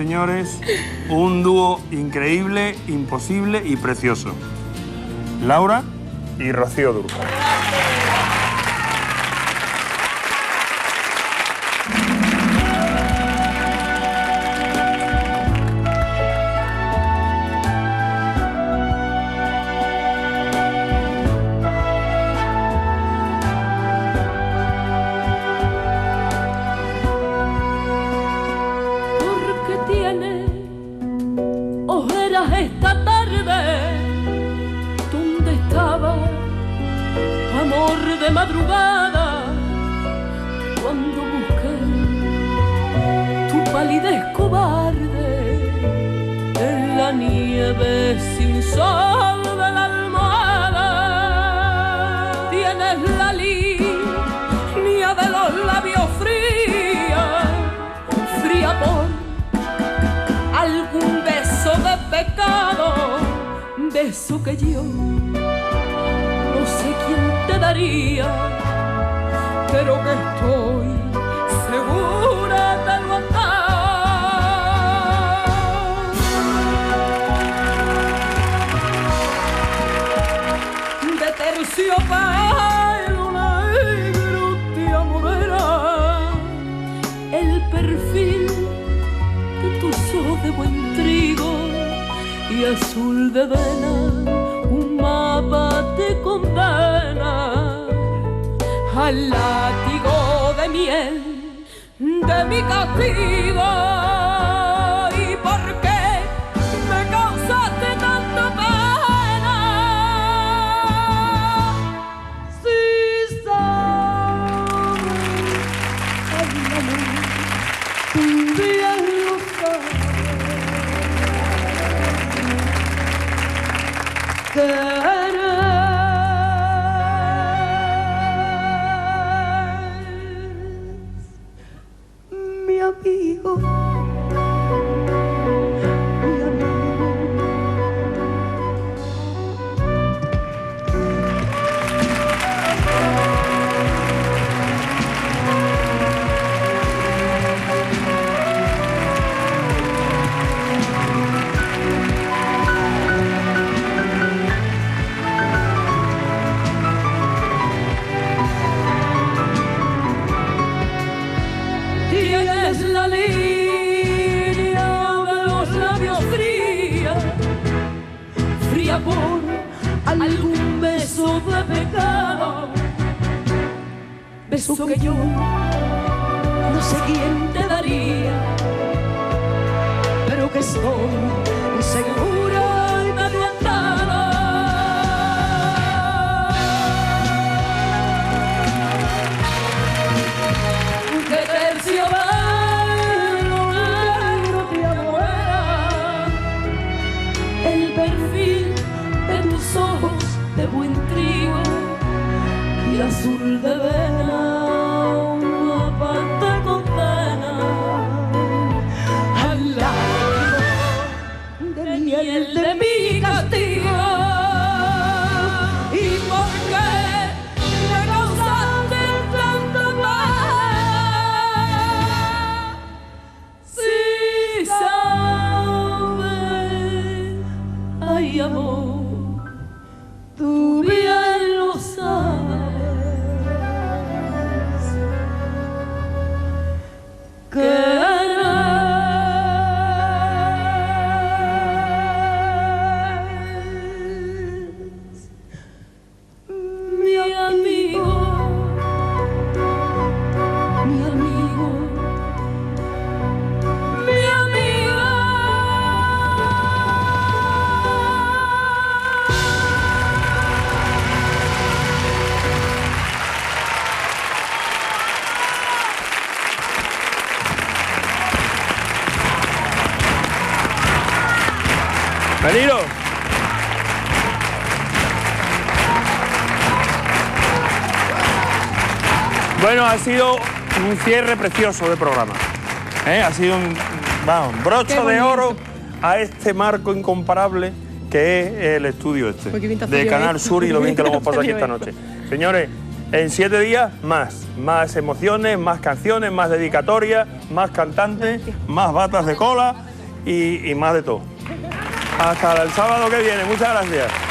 señores, un dúo increíble, imposible y precioso. Laura y Rocío Dúrcal. Madrugada, cuando busqué tu palidez cobarde en la nieve sin sol de la almohada, tienes la línea de los labios fría por algún beso de pecado, beso que yo no sé quién te daría, pero que estoy segura te lo han dado. De terciopelo negro te amorera el perfil de tus ojos de buen trigo y azul de vena. Mapa te condena al látigo de miel de mi castigo. ¿Y por qué me causaste tanta pena? Si sabes, ay, amor, tú bien lo sabes. Mi amigo, mi amigo. La línea de los labios fría por algún beso de pecado, beso que yo no sé quién te daría, pero que estoy segura y me lo han dado. De terciopelo de buen trigo y azul de vena, una pata condena al látigo de miel de mi castigo. ¿Y por qué me causaste tanta pena? Si sabes, ay amor, tú bien lo sabes, que eres mi amigo, mi amigo, mi amigo. Venido. Bueno, ha sido un cierre precioso de programa. Ha sido un broche de oro a este marco incomparable que es el estudio este de Canal Sur y lo bien que lo hemos pasado aquí esta noche. Señores, en 7 días más emociones, más canciones, más dedicatorias, más cantantes, más batas de cola. y más de todo. Hasta el sábado que viene. Muchas gracias.